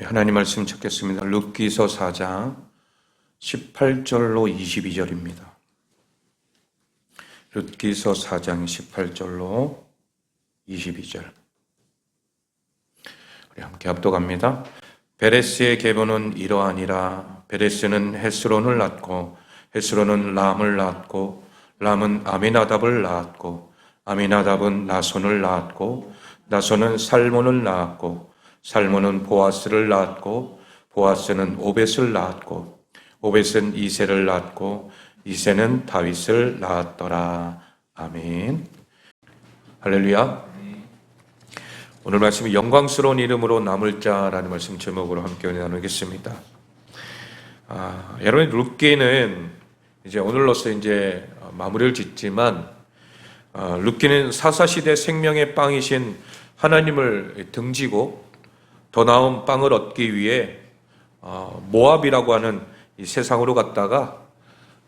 하나님 말씀 찾겠습니다. 룻기서 4장 18절로 22절입니다. 룻기서 4장 18절로 22절. 우리 함께 합독합니다. 베레스의 계보는 이러하니라. 베레스는 헤스론을 낳고 헤스론은 람을 낳았고 람은 아미나답을 낳았고 아미나답은 나손을 낳았고 나손은 살몬을 낳았고 살몬은 보아스를 낳았고 보아스는 오벳을 낳았고 오벳은 이새를 낳았고 이새는 다윗을 낳았더라. 아멘. 할렐루야. 오늘 말씀이 영광스러운 이름으로 남을 자라는 말씀 제목으로 함께 나누겠습니다. 여러분, 룻기는 이제 오늘로서 이제 마무리를 짓지만 룻기는 사사시대 생명의 빵이신 하나님을 등지고 더 나은 빵을 얻기 위해 모압이라고 하는 이 세상으로 갔다가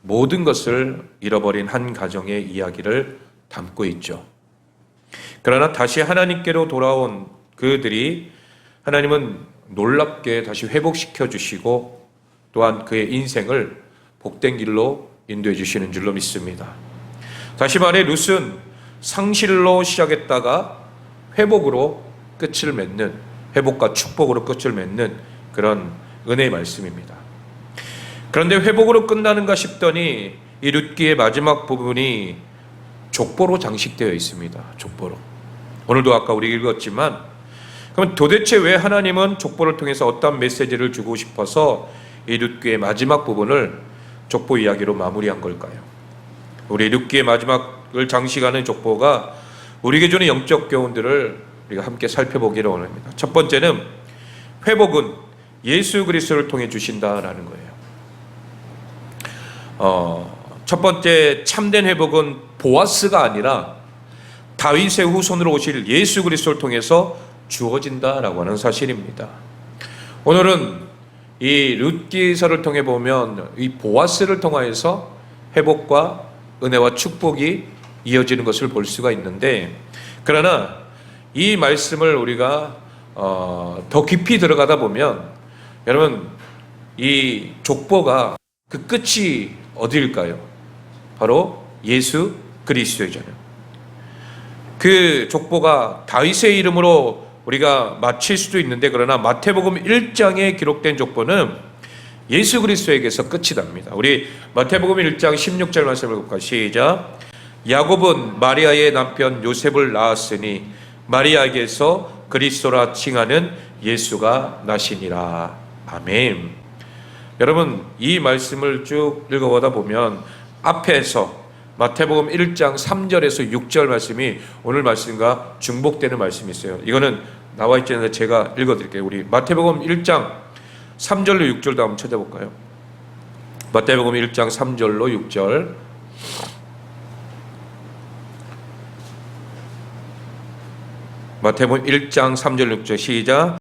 모든 것을 잃어버린 한 가정의 이야기를 담고 있죠. 그러나 다시 하나님께로 돌아온 그들이 하나님은 놀랍게 다시 회복시켜 주시고 또한 그의 인생을 복된 길로 인도해 주시는 줄로 믿습니다. 다시 말해 룻은 상실로 시작했다가 회복으로 끝을 맺는, 회복과 축복으로 끝을 맺는 그런 은혜의 말씀입니다. 그런데 회복으로 끝나는가 싶더니 이 룻기의 마지막 부분이 족보로 장식되어 있습니다. 족보로. 오늘도 아까 우리 읽었지만, 그럼 도대체 왜 하나님은 족보를 통해서 어떤 메시지를 주고 싶어서 이 룻기의 마지막 부분을 족보 이야기로 마무리한 걸까요? 우리 룻기의 마지막을 장식하는 족보가 우리에게 주는 영적 교훈들을 우리가 함께 살펴보기를 원합니다. 첫 번째는 회복은 예수 그리스도를 통해 주신다라는 거예요. 첫 번째 참된 회복은 보아스가 아니라 다윗의 후손으로 오실 예수 그리스도를 통해서 주어진다라고 하는 사실입니다. 오늘은 이 룻기서를 통해 보면 이 보아스를 통하여서 회복과 은혜와 축복이 이어지는 것을 볼 수가 있는데, 그러나 이 말씀을 우리가 더 깊이 들어가다 보면 여러분, 이 족보가 그 끝이 어디일까요? 바로 예수 그리스도이잖아요. 그 족보가 다윗의 이름으로 우리가 마칠 수도 있는데, 그러나 마태복음 1장에 기록된 족보는 예수 그리스도에게서 끝이 납니다. 우리 마태복음 1장 16절 말씀을 볼까요? 시작. 야곱은 마리아의 남편 요셉을 낳았으니 마리아에게서 그리스도라 칭하는 예수가 나시니라. 아멘. 여러분, 이 말씀을 쭉 읽어보다 보면 앞에서 마태복음 1장 3절에서 6절 말씀이 오늘 말씀과 중복되는 말씀이 있어요. 이거는 나와 있지 않는데 제가 읽어드릴게요. 우리 마태복음 1장 3절로 6절도 한번 찾아볼까요? 마태복음 1장 3절로 6절. 마태복음 1장 3절 6절 시작.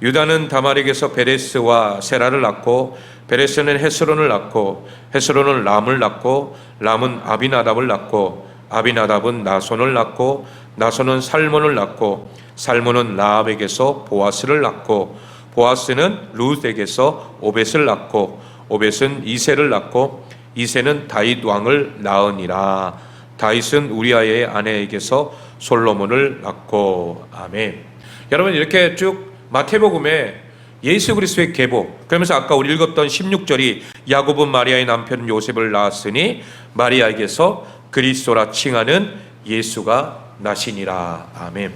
유다는 다말에게서 베레스와 세라를 낳고 베레스는 헤스론을 낳고 헤스론은 람을 낳고 람은 아비나답을 낳고 아비나답은 나손을 낳고 나손은 살몬을 낳고 살몬은 라합에게서 보아스를 낳고 보아스는 룻에게서 오벳을 낳고 오벳은 이새를 낳고 이새는 다윗 왕을 낳으니라. 다윗은 우리아의 아내에게서 솔로몬을 낳고. 아멘. 여러분, 이렇게 쭉 마태복음에 예수 그리스도의 계보, 그러면서 아까 우리 읽었던 16절이 야곱은 마리아의 남편 요셉을 낳았으니 마리아에게서 그리스도라 칭하는 예수가 나시니라. 아멘.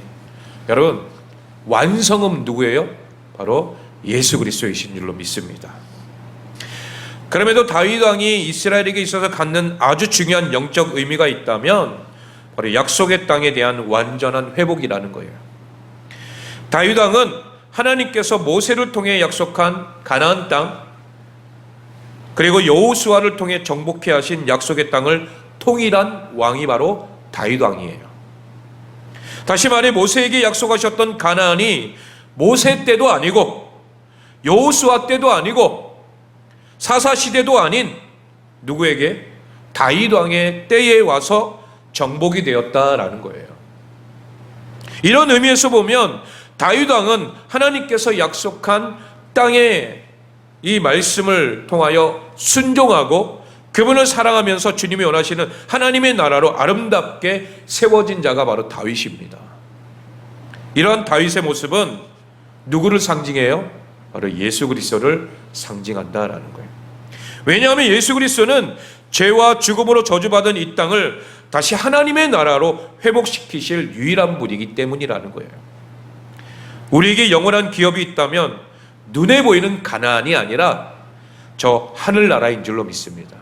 여러분, 완성은 누구예요? 바로 예수 그리스도이신 줄로 믿습니다. 그럼에도 다윗 왕이 이스라엘에게 있어서 갖는 아주 중요한 영적 의미가 있다면 바로 약속의 땅에 대한 완전한 회복이라는 거예요. 다윗 왕은 하나님께서 모세를 통해 약속한 가나안 땅, 그리고 여호수아를 통해 정복해 하신 약속의 땅을 통일한 왕이 바로 다윗 왕이에요. 다시 말해 모세에게 약속하셨던 가나안이 모세 때도 아니고 여호수아 때도 아니고 사사시대도 아닌 누구에게? 다윗 왕의 때에 와서 정복이 되었다라는 거예요. 이런 의미에서 보면 다윗 왕은 하나님께서 약속한 땅에 이 말씀을 통하여 순종하고 그분을 사랑하면서 주님이 원하시는 하나님의 나라로 아름답게 세워진 자가 바로 다윗입니다. 이러한 다윗의 모습은 누구를 상징해요? 바로 예수 그리스도를 상징한다라는 거예요. 왜냐하면 예수 그리스도는 죄와 죽음으로 저주받은 이 땅을 다시 하나님의 나라로 회복시키실 유일한 분이기 때문이라는 거예요. 우리에게 영원한 기업이 있다면 눈에 보이는 가나안이 아니라 저 하늘나라인 줄로 믿습니다.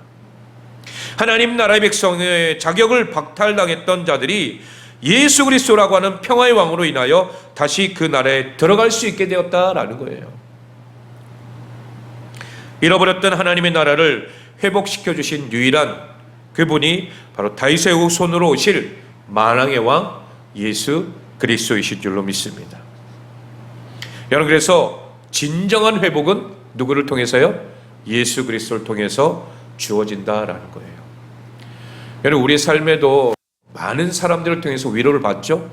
하나님 나라의 백성의 자격을 박탈당했던 자들이 예수 그리스도라고 하는 평화의 왕으로 인하여 다시 그 나라에 들어갈 수 있게 되었다라는 거예요. 잃어버렸던 하나님의 나라를 회복시켜 주신 유일한 그분이 바로 다윗의 후손으로 오실 만왕의 왕 예수 그리스도이신 줄로 믿습니다. 여러분, 그래서 진정한 회복은 누구를 통해서요? 예수 그리스도를 통해서 주어진다라는 거예요. 여러분, 우리의 삶에도 많은 사람들을 통해서 위로를 받죠?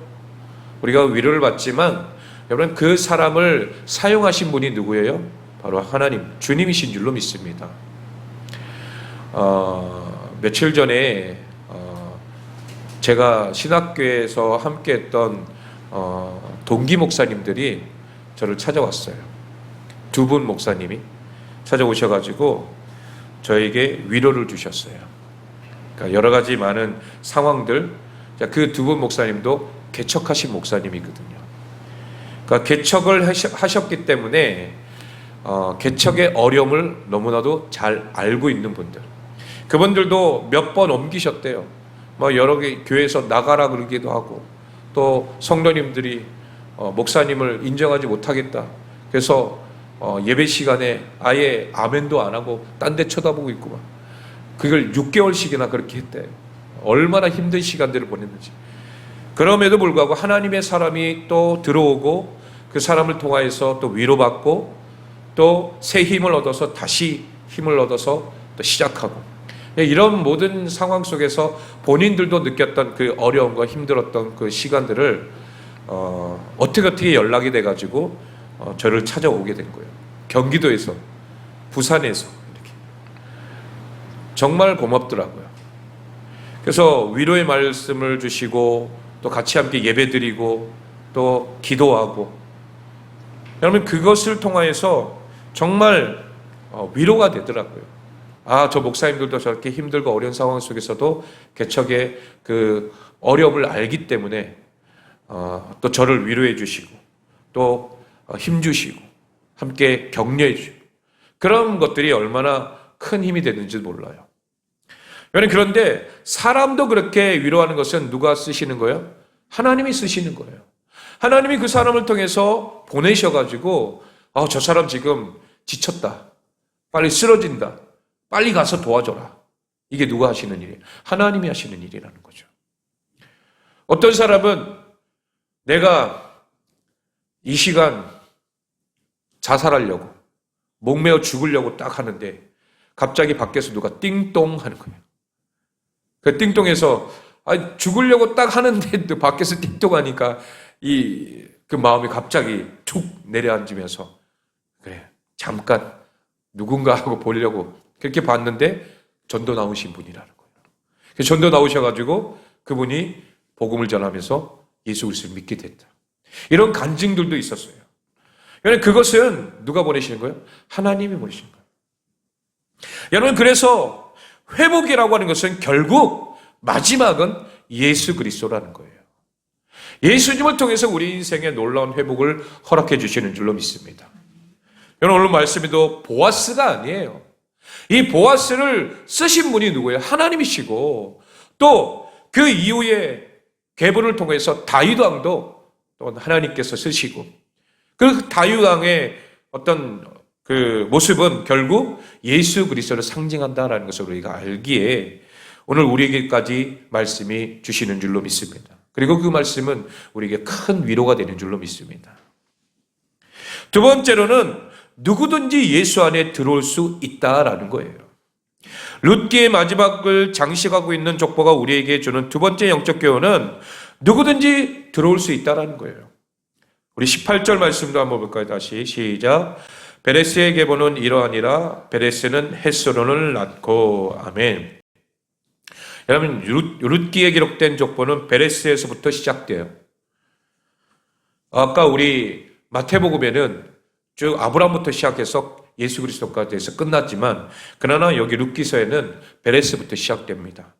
우리가 위로를 받지만 여러분, 그 사람을 사용하신 분이 누구예요? 바로 하나님, 주님이신 줄로 믿습니다. 며칠 전에 제가 신학교에서 함께했던 동기 목사님들이 저를 찾아왔어요. 두 분 목사님이 찾아오셔가지고 저에게 위로를 주셨어요. 그러니까 여러 가지 많은 상황들, 그 두 분 목사님도 개척하신 목사님이거든요. 그러니까 개척을 하셨기 때문에 개척의 어려움을 너무나도 잘 알고 있는 분들, 그분들도 몇 번 옮기셨대요. 뭐 여러 개 교회에서 나가라 그러기도 하고, 또 성도님들이 목사님을 인정하지 못하겠다, 그래서 예배 시간에 아예 아멘도 안 하고 딴 데 쳐다보고 있구만. 그걸 6개월씩이나 그렇게 했대요. 얼마나 힘든 시간들을 보냈는지. 그럼에도 불구하고 하나님의 사람이 또 들어오고 그 사람을 통하여서 또 위로받고 또 새 힘을 얻어서 다시 힘을 얻어서 또 시작하고, 이런 모든 상황 속에서 본인들도 느꼈던 그 어려움과 힘들었던 그 시간들을 어떻게 연락이 돼가지고 저를 찾아오게 된 거예요. 경기도에서, 부산에서 이렇게. 정말 고맙더라고요. 그래서 위로의 말씀을 주시고 또 같이 함께 예배드리고 또 기도하고, 여러분, 그것을 통하여서 정말 위로가 되더라고요. 저 목사님들도 저렇게 힘들고 어려운 상황 속에서도 개척의 그 어려움을 알기 때문에 또 저를 위로해 주시고 또 힘 주시고 함께 격려해 주시고, 그런 것들이 얼마나 큰 힘이 되는지 몰라요. 여러분, 그런데 사람도 그렇게 위로하는 것은 누가 쓰시는 거예요? 하나님이 쓰시는 거예요. 하나님이 그 사람을 통해서 보내셔가지고 저 사람 지금 지쳤다, 빨리 쓰러진다, 빨리 가서 도와줘라. 이게 누가 하시는 일이에요? 하나님이 하시는 일이라는 거죠. 어떤 사람은 내가 이 시간 자살하려고, 목매어 죽으려고 딱 하는데 갑자기 밖에서 누가 띵동 하는 거예요. 그 띵동해서 죽으려고 딱 하는데 또 밖에서 띵동 하니까 그 마음이 갑자기 툭 내려앉으면서, 그래, 잠깐 누군가 하고 보려고 그렇게 봤는데 전도 나오신 분이라는 거예요. 그래서 전도 나오셔가지고 그분이 복음을 전하면서 예수 그리스도를 믿게 됐다. 이런 간증들도 있었어요. 여러분, 그것은 누가 보내시는 거예요? 하나님이 보내시는 거예요. 여러분, 그래서 회복이라고 하는 것은 결국 마지막은 예수 그리스도라는 거예요. 예수님을 통해서 우리 인생의 놀라운 회복을 허락해 주시는 줄로 믿습니다. 여러분, 오늘 말씀에도 보아스가 아니에요. 이 보아스를 쓰신 분이 누구예요? 하나님이시고, 또 그 이후에 계보를 통해서 다윗 왕도 또 하나님께서 쓰시고, 그 다윗 왕의 어떤 그 모습은 결국 예수 그리스도를 상징한다라는 것을 우리가 알기에 오늘 우리에게까지 말씀이 주시는 줄로 믿습니다. 그리고 그 말씀은 우리에게 큰 위로가 되는 줄로 믿습니다. 두 번째로는 누구든지 예수 안에 들어올 수 있다라는 거예요. 룻기의 마지막을 장식하고 있는 족보가 우리에게 주는 두 번째 영적 교훈은 누구든지 들어올 수 있다라는 거예요. 우리 18절 말씀도 한번 볼까요? 다시 시작. 베레스의 계보는 이러하니라. 베레스는 헤스론을 낳고. 아멘. 여러분, 룻기에 기록된 족보는 베레스에서부터 시작돼요. 아까 우리 마태복음에는 쭉 아브라함부터 시작해서 예수 그리스도까지 해서 끝났지만, 그러나 여기 룻기서에는 베레스부터 시작됩니다.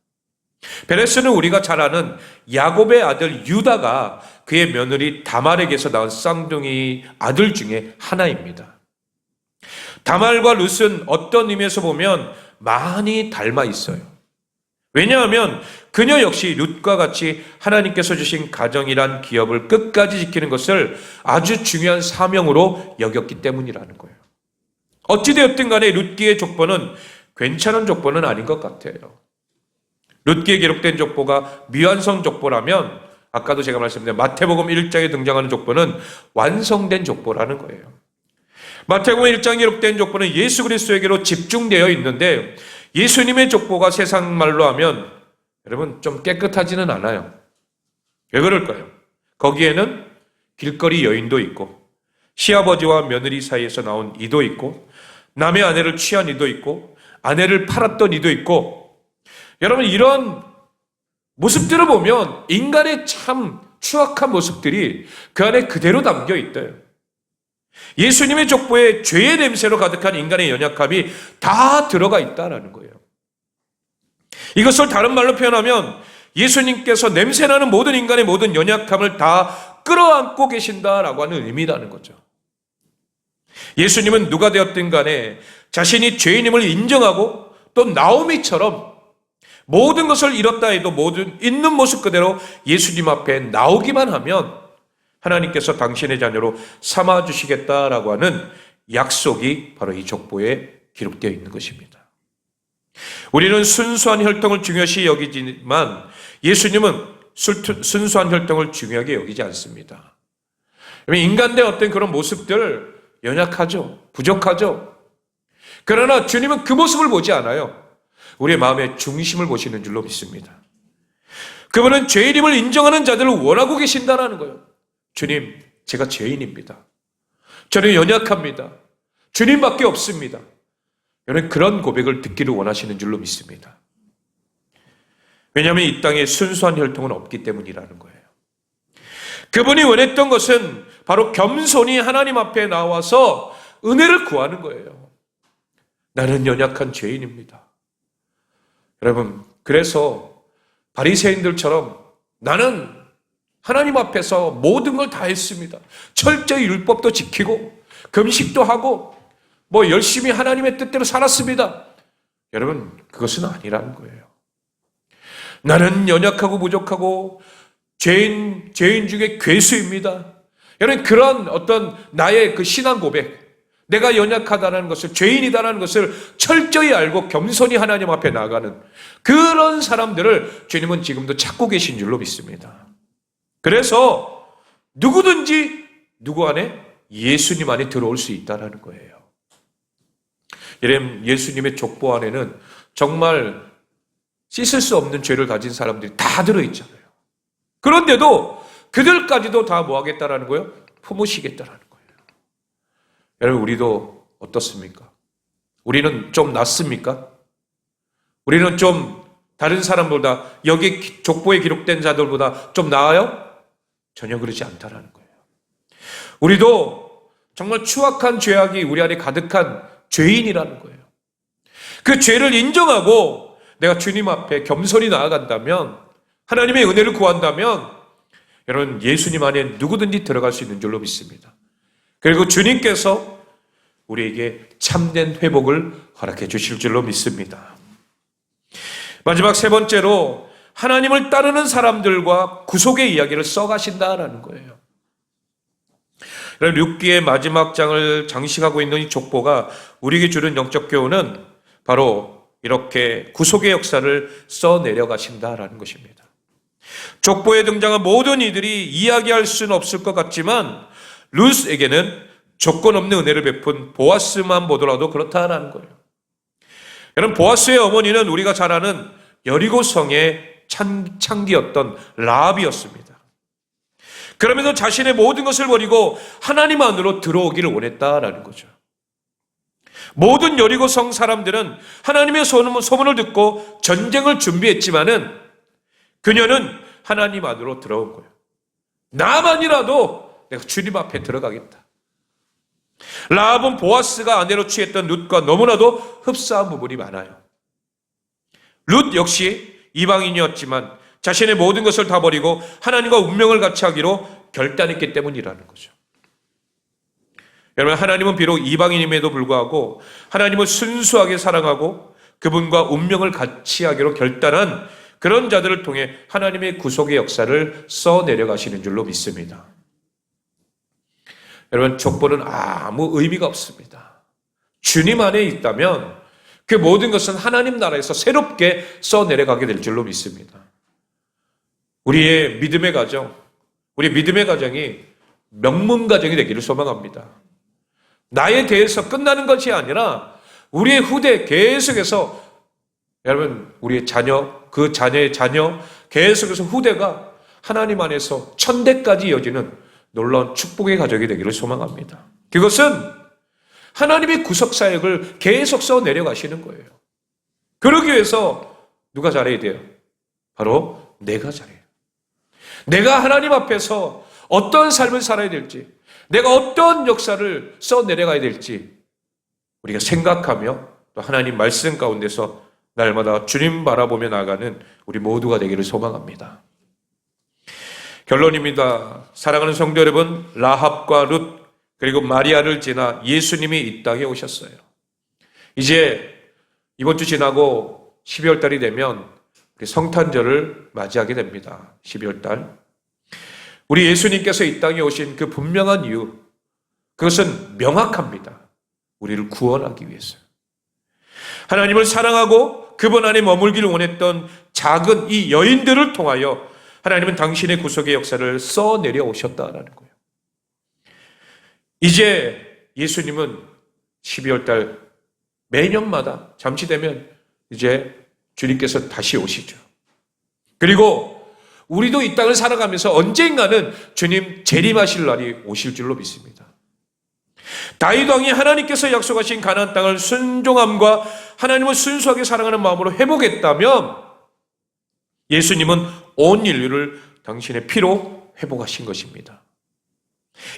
베레스는 우리가 잘 아는 야곱의 아들 유다가 그의 며느리 다말에게서 낳은 쌍둥이 아들 중에 하나입니다. 다말과 룻은 어떤 의미에서 보면 많이 닮아 있어요. 왜냐하면 그녀 역시 룻과 같이 하나님께서 주신 가정이란 기업을 끝까지 지키는 것을 아주 중요한 사명으로 여겼기 때문이라는 거예요. 어찌되었든 간에 룻기의 족보는 괜찮은 족보는 아닌 것 같아요. 룻기에 기록된 족보가 미완성 족보라면, 아까도 제가 말씀드린 마태복음 1장에 등장하는 족보는 완성된 족보라는 거예요. 마태복음 1장에 기록된 족보는 예수 그리스도에게로 집중되어 있는데, 예수님의 족보가 세상 말로 하면 여러분 좀 깨끗하지는 않아요. 왜 그럴까요? 거기에는 길거리 여인도 있고, 시아버지와 며느리 사이에서 나온 이도 있고, 남의 아내를 취한 이도 있고, 아내를 팔았던 이도 있고, 여러분 이런 모습들을 보면 인간의 참 추악한 모습들이 그 안에 그대로 담겨 있대요. 예수님의 족보에 죄의 냄새로 가득한 인간의 연약함이 다 들어가 있다는 거예요. 이것을 다른 말로 표현하면 예수님께서 냄새나는 모든 인간의 모든 연약함을 다 끌어안고 계신다라고 하는 의미라는 거죠. 예수님은 누가 되었든 간에 자신이 죄인임을 인정하고 또 나오미처럼 모든 것을 잃었다 해도 모든 있는 모습 그대로 예수님 앞에 나오기만 하면 하나님께서 당신의 자녀로 삼아주시겠다라고 하는 약속이 바로 이 족보에 기록되어 있는 것입니다. 우리는 순수한 혈통을 중요시 여기지만 예수님은 순수한 혈통을 중요하게 여기지 않습니다. 인간의 어떤 그런 모습들 연약하죠. 부족하죠. 그러나 주님은 그 모습을 보지 않아요. 우리의 마음의 중심을 보시는 줄로 믿습니다. 그분은 죄인임을 인정하는 자들을 원하고 계신다는 거예요. 주님, 제가 죄인입니다. 저는 연약합니다. 주님밖에 없습니다. 여러분 그런 고백을 듣기를 원하시는 줄로 믿습니다. 왜냐하면 이 땅에 순수한 혈통은 없기 때문이라는 거예요. 그분이 원했던 것은 바로 겸손히 하나님 앞에 나와서 은혜를 구하는 거예요. 나는 연약한 죄인입니다. 여러분, 그래서 바리새인들처럼 나는 하나님 앞에서 모든 걸 다 했습니다. 철저히 율법도 지키고 금식도 하고 열심히 하나님의 뜻대로 살았습니다. 여러분, 그것은 아니라는 거예요. 나는 연약하고 부족하고 죄인 중에 괴수입니다. 여러분, 그런 어떤 나의 그 신앙 고백, 내가 연약하다는 것을, 죄인이다라는 것을 철저히 알고 겸손히 하나님 앞에 나가는 그런 사람들을 주님은 지금도 찾고 계신 줄로 믿습니다. 그래서 누구든지 누구 안에 예수님 안에 들어올 수 있다는 거예요. 예수님의 족보 안에는 정말 씻을 수 없는 죄를 가진 사람들이 다 들어있잖아요. 그런데도 그들까지도 다 뭐 하겠다라는 거예요? 품으시겠다라는 거예요. 여러분, 우리도 어떻습니까? 우리는 좀 낫습니까? 우리는 좀 다른 사람보다, 여기 족보에 기록된 자들보다 좀 나아요? 전혀 그러지 않다라는 거예요. 우리도 정말 추악한 죄악이 우리 안에 가득한 죄인이라는 거예요. 그 죄를 인정하고 내가 주님 앞에 겸손히 나아간다면, 하나님의 은혜를 구한다면 여러분 예수님 안에 누구든지 들어갈 수 있는 줄로 믿습니다. 그리고 주님께서 우리에게 참된 회복을 허락해 주실 줄로 믿습니다. 마지막 세 번째로 하나님을 따르는 사람들과 구속의 이야기를 써가신다라는 거예요. 룻기의 마지막 장을 장식하고 있는 이 족보가 우리에게 주는 영적 교훈은 바로 이렇게 구속의 역사를 써내려가신다라는 것입니다. 족보에 등장한 모든 이들이 이야기할 수는 없을 것 같지만 룻에게는 조건 없는 은혜를 베푼 보아스만 보더라도 그렇다라는 거예요. 여러분, 보아스의 어머니는 우리가 잘 아는 여리고성의 창기였던 라합이었습니다. 그러면서 자신의 모든 것을 버리고 하나님 안으로 들어오기를 원했다라는 거죠. 모든 여리고 성 사람들은 하나님의 소문을 듣고 전쟁을 준비했지만은 그녀는 하나님 안으로 들어온 거예요. 나만이라도 내가 주님 앞에 들어가겠다. 라합은 보아스가 아내로 취했던 룻과 너무나도 흡사한 부분이 많아요. 룻 역시 이방인이었지만 자신의 모든 것을 다 버리고 하나님과 운명을 같이 하기로 결단했기 때문이라는 거죠. 여러분, 하나님은 비록 이방인임에도 불구하고 하나님을 순수하게 사랑하고 그분과 운명을 같이 하기로 결단한 그런 자들을 통해 하나님의 구속의 역사를 써내려가시는 줄로 믿습니다. 여러분, 족보는 아무 의미가 없습니다. 주님 안에 있다면 그 모든 것은 하나님 나라에서 새롭게 써내려가게 될 줄로 믿습니다. 우리의 믿음의 가정, 우리 믿음의 가정이 명문 가정이 되기를 소망합니다. 나에 대해서 끝나는 것이 아니라 우리의 후대 계속해서, 여러분, 우리의 자녀, 그 자녀의 자녀, 계속해서 후대가 하나님 안에서 천대까지 이어지는 놀라운 축복의 가족이 되기를 소망합니다. 그것은 하나님의 구속사역을 계속 써내려가시는 거예요. 그러기 위해서 누가 잘해야 돼요? 바로 내가 잘해요. 내가 하나님 앞에서 어떤 삶을 살아야 될지, 내가 어떤 역사를 써내려가야 될지 우리가 생각하며 또 하나님 말씀 가운데서 날마다 주님 바라보며 나아가는 우리 모두가 되기를 소망합니다. 결론입니다. 사랑하는 성도 여러분, 라합과 룻 그리고 마리아를 지나 예수님이 이 땅에 오셨어요. 이제 이번 주 지나고 12월 달이 되면 우리 성탄절을 맞이하게 됩니다. 12월 달. 우리 예수님께서 이 땅에 오신 그 분명한 이유, 그것은 명확합니다. 우리를 구원하기 위해서. 하나님을 사랑하고 그분 안에 머물기를 원했던 작은 이 여인들을 통하여 하나님은 당신의 구속의 역사를 써내려 오셨다라는 거예요. 이제 예수님은 12월 달 매년마다 잠시 되면 이제 주님께서 다시 오시죠. 그리고 우리도 이 땅을 살아가면서 언젠가는 주님 재림하실 날이 오실 줄로 믿습니다. 다윗 왕이 하나님께서 약속하신 가나안 땅을 순종함과 하나님을 순수하게 사랑하는 마음으로 회복했다면 예수님은 온 인류를 당신의 피로 회복하신 것입니다.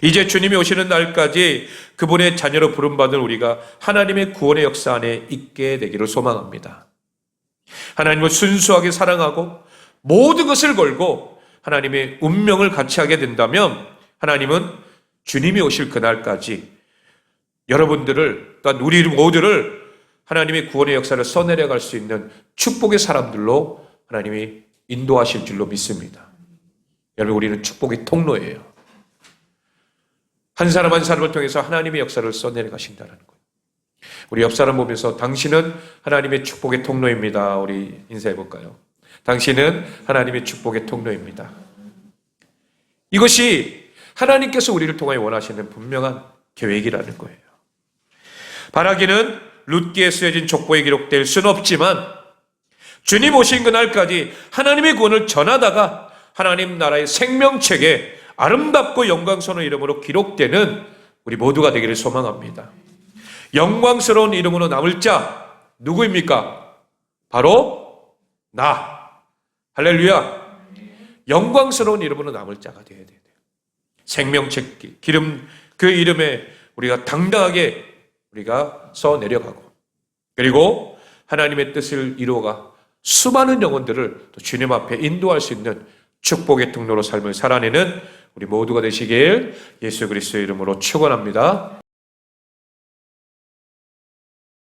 이제 주님이 오시는 날까지 그분의 자녀로 부름받은 우리가 하나님의 구원의 역사 안에 있게 되기를 소망합니다. 하나님을 순수하게 사랑하고 모든 것을 걸고 하나님의 운명을 같이 하게 된다면 하나님은 주님이 오실 그날까지 여러분들을, 또한 우리 모두를 하나님의 구원의 역사를 써내려갈 수 있는 축복의 사람들로 하나님이 인도하실 줄로 믿습니다. 여러분, 우리는 축복의 통로예요. 한 사람 한 사람을 통해서 하나님의 역사를 써내려가신다는 거예요. 우리 옆 사람 보면서 당신은 하나님의 축복의 통로입니다. 우리 인사해 볼까요? 당신은 하나님의 축복의 통로입니다. 이것이 하나님께서 우리를 통하여 원하시는 분명한 계획이라는 거예요. 바라기는 룻기에 쓰여진 족보에 기록될 수는 없지만 주님 오신 그날까지 하나님의 구원을 전하다가 하나님 나라의 생명책에 아름답고 영광스러운 이름으로 기록되는 우리 모두가 되기를 소망합니다. 영광스러운 이름으로 남을 자 누구입니까? 바로 나. 할렐루야. 영광스러운 이름으로 남을 자가 되어야 돼요. 생명책 기름, 그 이름에 우리가 당당하게 우리가 써 내려가고, 그리고 하나님의 뜻을 이루어가 수많은 영혼들을 또 주님 앞에 인도할 수 있는 축복의 통로로 삶을 살아내는 우리 모두가 되시길 예수 그리스도의 이름으로 축원합니다.